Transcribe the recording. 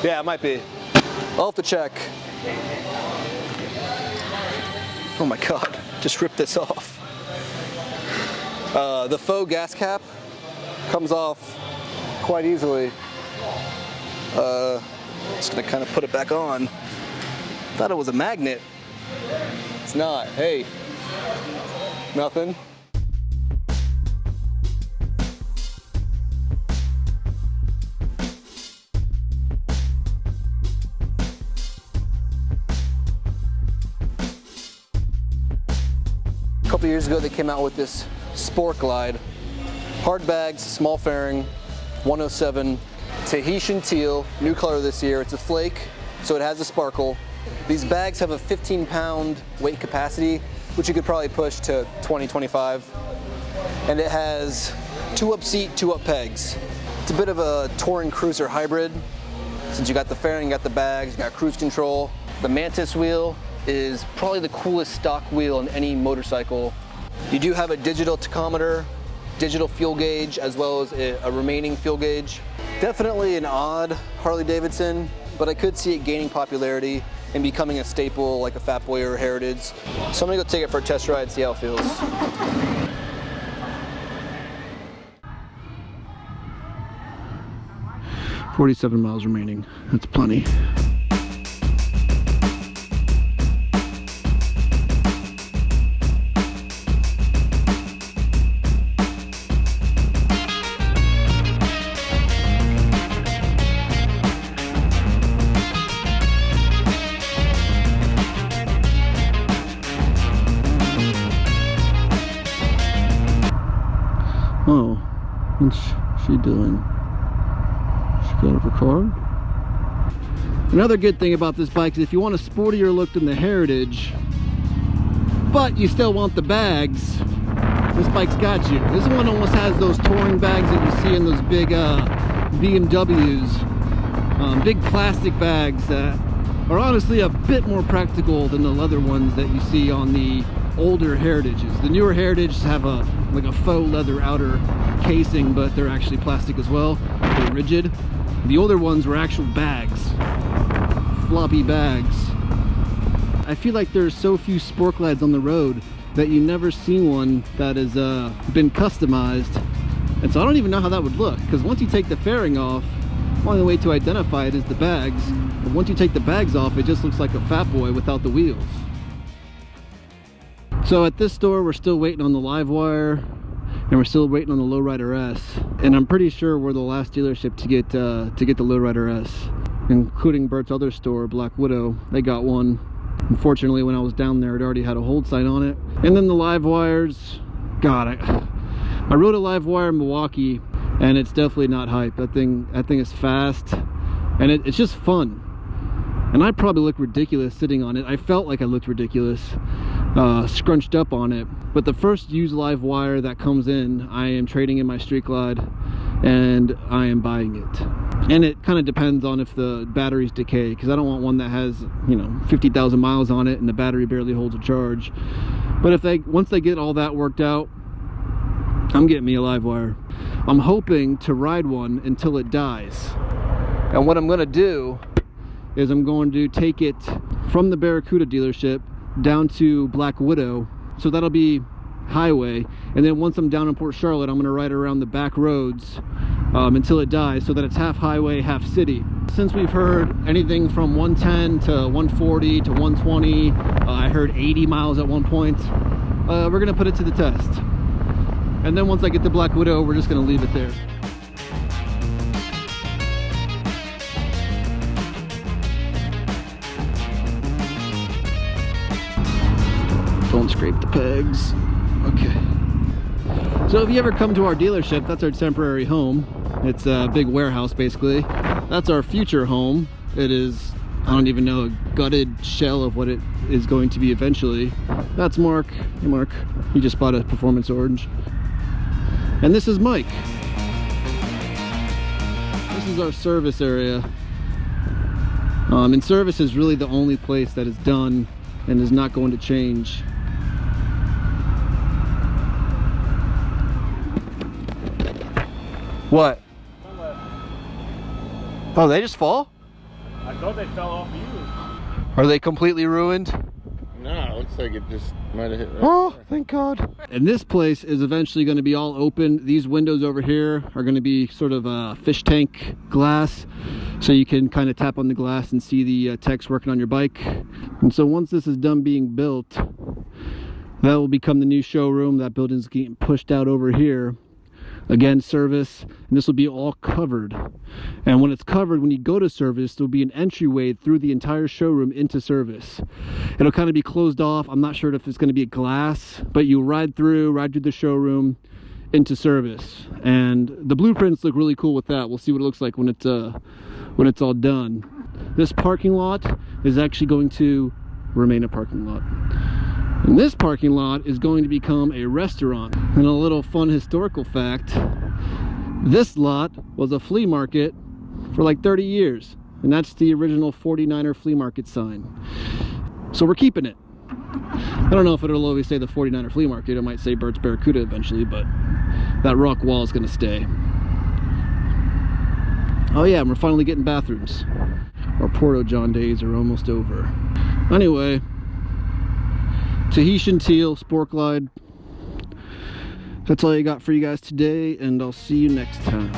Yeah, it might be. I'll have to check. Oh my God, just ripped this off. The faux gas cap comes off quite easily. Just gonna kind of put it back on. Thought it was a magnet. It's not. Hey, nothing. A couple years ago, they came out with this Sport Glide. Hard bags, small fairing, 107, Tahitian teal, new color this year. It's a flake, so it has a sparkle. These bags have a 15-pound weight capacity, which you could probably push to 20, 25. And it has 2-up seat, 2-up pegs. It's a bit of a touring cruiser hybrid. Since you got the fairing, you got the bags, you got cruise control. The Mantis wheel is probably the coolest stock wheel on any motorcycle. You do have a digital tachometer, digital fuel gauge, as well as a remaining fuel gauge. Definitely an odd Harley-Davidson, but I could see it gaining popularity and becoming a staple like a Fat Boy or a Heritage. So I'm gonna go take it for a test ride, see how it feels. $47 miles remaining, that's plenty. Oh, what's she doing? She got off her car? Another good thing about this bike is if you want a sportier look than the Heritage, but you still want the bags, this bike's got you. This one almost has those touring bags that you see in those big BMWs. Big plastic bags that are honestly a bit more practical than the leather ones that you see on the older Heritages. The newer Heritages have like a faux leather outer casing, but they're actually plastic as well. They're rigid. The older ones were actual bags, floppy bags. I feel like there's so few Sport Glides on the road that you never see one that has been customized. And so I don't even know how that would look, because once you take the fairing off, the only way to identify it is the bags. But once you take the bags off, it just looks like a Fat Boy without the wheels. So at this store, we're still waiting on the live wire, and we're still waiting on the Lowrider S. And I'm pretty sure we're the last dealership to get the Lowrider S, including Bert's other store, Black Widow. They got one. Unfortunately, when I was down there, it already had a hold sign on it. And then the live wires, God, I rode a live wire in Milwaukee, and it's definitely not hype. That thing is fast, and it's just fun. And I probably look ridiculous sitting on it. I felt like I looked ridiculous scrunched up on it. But the first used live wire that comes in, I am trading in my Street Glide, and I am buying it. And it kind of depends on if the batteries decay, because I don't want one that has, 50,000 miles on it and the battery barely holds a charge. But if once they get all that worked out, I'm getting me a live wire. I'm hoping to ride one until it dies. And what I'm going to do is I'm going to take it from the Barracuda dealership down to Black Widow, so that'll be highway, and then once I'm down in Port Charlotte, I'm going to ride around the back roads until it dies, so that it's half highway, half city. Since we've heard anything from 110 to 140 to 120, I heard 80 miles at one point, we're going to put it to the test. And then once I get to Black Widow, we're just going to leave it there. Don't scrape the pegs. Okay. So if you ever come to our dealership, that's our temporary home. It's a big warehouse, basically. That's our future home. It is, I don't even know, a gutted shell of what it is going to be eventually. That's Mark. Hey, Mark. He just bought a Performance Orange. And this is Mike. This is our service area. And service is really the only place that is done and is not going to change. What? Oh, they just fall? thought they fell off you. Are they completely ruined? No, it looks like it just might have hit right. Oh, thank God. And this place is eventually going to be all open. These windows over here are going to be sort of a fish tank glass, so you can kind of tap on the glass and see the techs working on your bike. And so once this is done being built, that will become the new showroom. That building's getting pushed out over here. Again, service, and this will be all covered. And when it's covered, when you go to service, there'll be an entryway through the entire showroom into service. It'll kind of be closed off. I'm not sure if it's going to be a glass, but you ride through the showroom into service. And the blueprints look really cool with that. We'll see what it looks like when it's all done. This parking lot is actually going to remain a parking lot. And this parking lot is going to become a restaurant. And a little fun historical fact, this lot was a flea market for like 30 years. And that's the original 49er flea market sign. So we're keeping it. I don't know if it'll always say the 49er flea market. It might say Bert's Barracuda eventually, but that rock wall is going to stay. Oh yeah, and we're finally getting bathrooms. Our Porto John days are almost over. Anyway, Tahitian Teal Sport Glide. That's all I got for you guys today, and I'll see you next time.